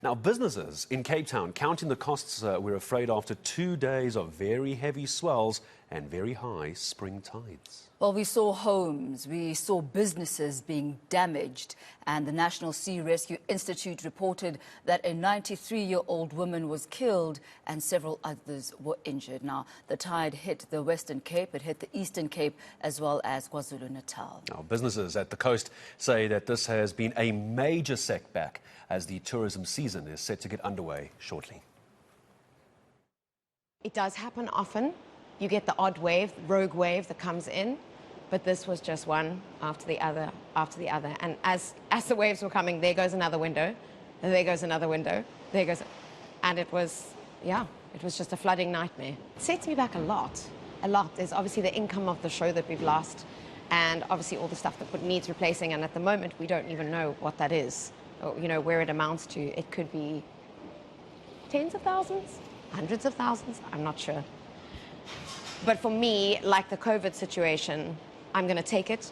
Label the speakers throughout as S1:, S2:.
S1: Now, businesses in Cape Town counting the costs, we're afraid, after 2 days of very heavy swells and very high spring tides.
S2: Well, we saw homes, we saw businesses being damaged, and the National Sea Rescue Institute reported that a 93-year-old woman was killed and several others were injured. Now, the tide hit the Western Cape, it hit the Eastern Cape, as well as KwaZulu-Natal.
S1: Now, businesses at the coast say that this has been a major setback as the tourism season is set to get underway shortly.
S3: It does happen often. You get the odd wave, rogue wave that comes in, but this was just one after the other, after the other. And as the waves were coming, there goes another window, and there goes another window, there goes, and it was just a flooding nightmare. It sets me back a lot. There's obviously the income of the show that we've lost, and obviously all the stuff that needs replacing, and at the moment we don't even know what that is, or, you know, where it amounts to. It could be tens of thousands, hundreds of thousands, I'm not sure. But for me, like the COVID situation, I'm going to take it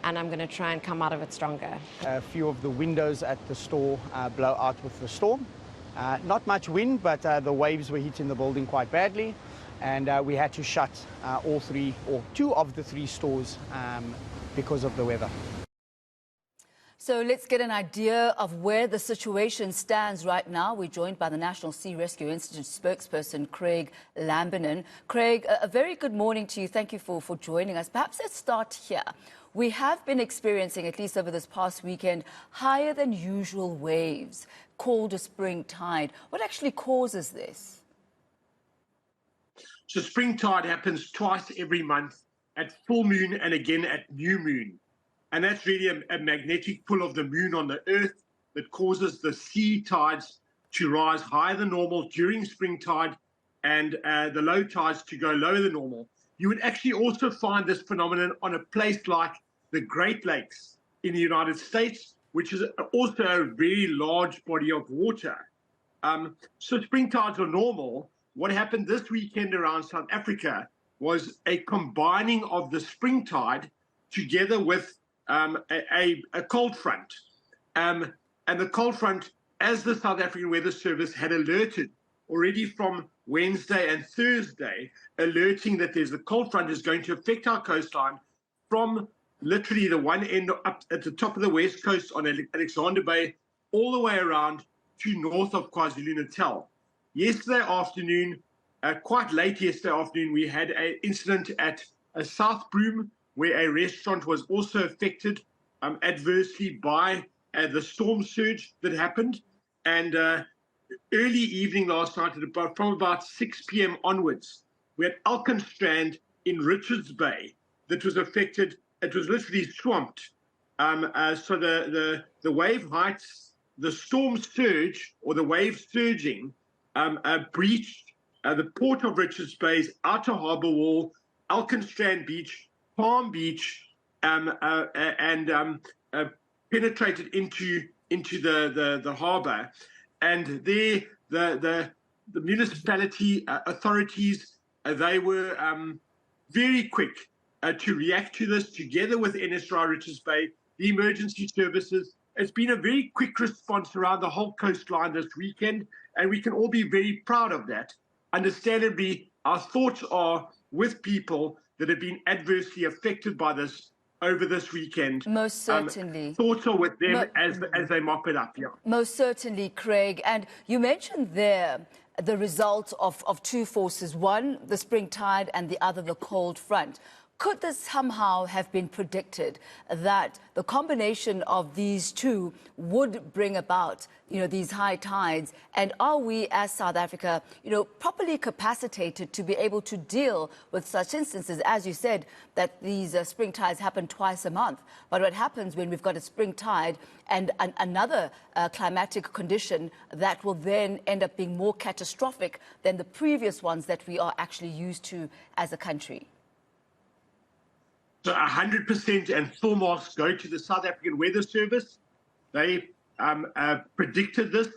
S3: and I'm going to try and come out of it stronger.
S4: A few of the windows at the store blow out with the storm. Not much wind, but the waves were hitting the building quite badly, and we had to shut all three, or two of the three stores because of the weather.
S2: So let's get an idea of where the situation stands right now. We're joined by the National Sea Rescue Institute spokesperson, Craig Lambinon. Craig, a very good morning to you. Thank you for joining us. Perhaps let's start here. We have been experiencing, at least over this past weekend, higher than usual waves called a spring tide. What actually causes this?
S5: So spring tide happens twice every month, at full moon and again at new moon. And that's really a magnetic pull of the moon on the earth that causes the sea tides to rise higher than normal during spring tide, and the low tides to go lower than normal. You would actually also find this phenomenon on a place like the Great Lakes in the United States, which is also a very large body of water. So spring tides are normal. What happened this weekend around South Africa was a combining of the spring tide together with a cold front. And the cold front, as the South African Weather Service had alerted already from Wednesday and Thursday, alerting that there's a cold front is going to affect our coastline from literally the one end up at the top of the west coast on Alexander Bay, all the way around to north of KwaZulu-Natal. Yesterday afternoon, quite late yesterday afternoon, we had an incident at South Broom, where a restaurant was also affected adversely by the storm surge that happened. And early evening last night, from about 6 p.m. onwards, we had Alkenstrand in Richards Bay that was affected. It was literally swamped. So the wave heights, the storm surge, or the wave surging, breached the port of Richards Bay's outer harbour wall, Alkenstrand Beach, Palm Beach, and penetrated into the harbour. And there, the municipality authorities, they were very quick to react to this, together with NSRI Richards Bay, the emergency services. It's been a very quick response around the whole coastline this weekend, and we can all be very proud of that. Understandably, our thoughts are with people that have been adversely affected by this over this weekend.
S2: Most certainly.
S5: Thoughts are with them as they mop it up, yeah.
S2: Most certainly, Craig. And you mentioned there the results of two forces, one, the spring tide, and the other, the cold front. Could this somehow have been predicted, that the combination of these two would bring about, these high tides? And are we, as South Africa, properly capacitated to be able to deal with such instances? As you said, that these spring tides happen twice a month. But what happens when we've got a spring tide and another climatic condition that will then end up being more catastrophic than the previous ones that we are actually used to as a country?
S5: So 100% and full marks go to the South African Weather Service. They predicted this.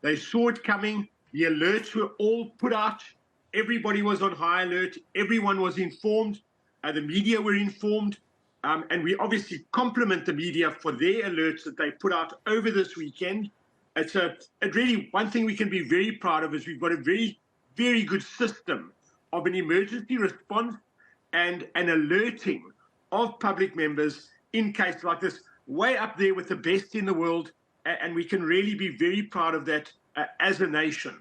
S5: They saw it coming. The alerts were all put out. Everybody was on high alert. Everyone was informed. The media were informed. And we obviously compliment the media for their alerts that they put out over this weekend. It really, one thing we can be very proud of is we've got a very, very good system of an emergency response and an alerting of public members in cases like this, way up there with the best in the world, and we can really be very proud of that as a nation.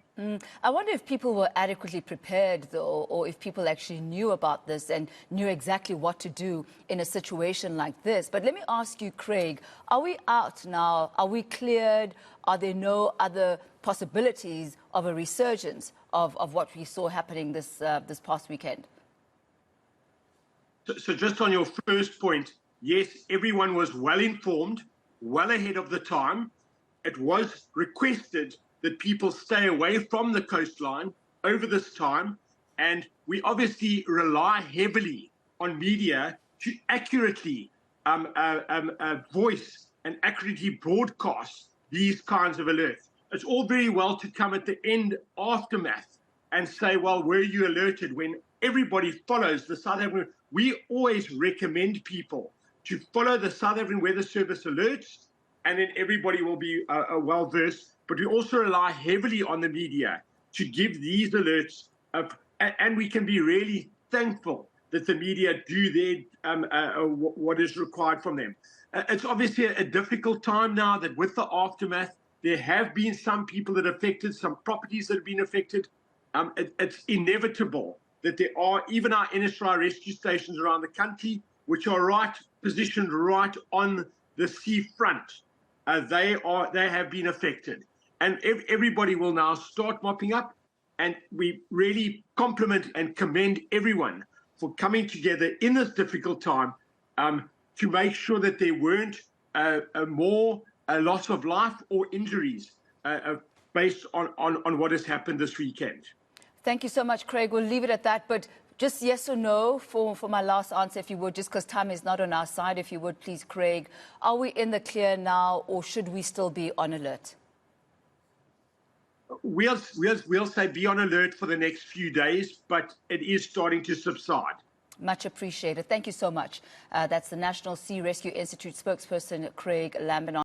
S2: I wonder if people were adequately prepared, though, or if people actually knew about this and knew exactly what to do in a situation like this. But let me ask you, Craig, are we out now? Are we cleared? Are there no other possibilities of a resurgence of what we saw happening this past weekend?
S5: So just on your first point, yes, everyone was well informed, well ahead of the time. It was requested that people stay away from the coastline over this time. And we obviously rely heavily on media to accurately voice and accurately broadcast these kinds of alerts. It's all very well to come at the end aftermath and say, well, were you alerted? When everybody follows the South African, we always recommend people to follow the South African Weather Service alerts, and then everybody will be well versed. But we also rely heavily on the media to give these alerts, and we can be really thankful that the media do their what is required from them. It's obviously a difficult time now that with the aftermath, there have been some people that are affected, some properties that have been affected. It's inevitable that there are even our NSRI rescue stations around the country, which are positioned right on the seafront. They have been affected. And everybody will now start mopping up. And we really compliment and commend everyone for coming together in this difficult time to make sure that there weren't more loss of life or injuries based on what has happened this weekend.
S2: Thank you so much, Craig. We'll leave it at that. But just yes or no for my last answer, if you would, just because time is not on our side, if you would, please, Craig. Are we in the clear now, or should we still be on alert?
S5: We'll say be on alert for the next few days, but it is starting to subside.
S2: Much appreciated. Thank you so much. That's the National Sea Rescue Institute spokesperson, Craig Lambinon.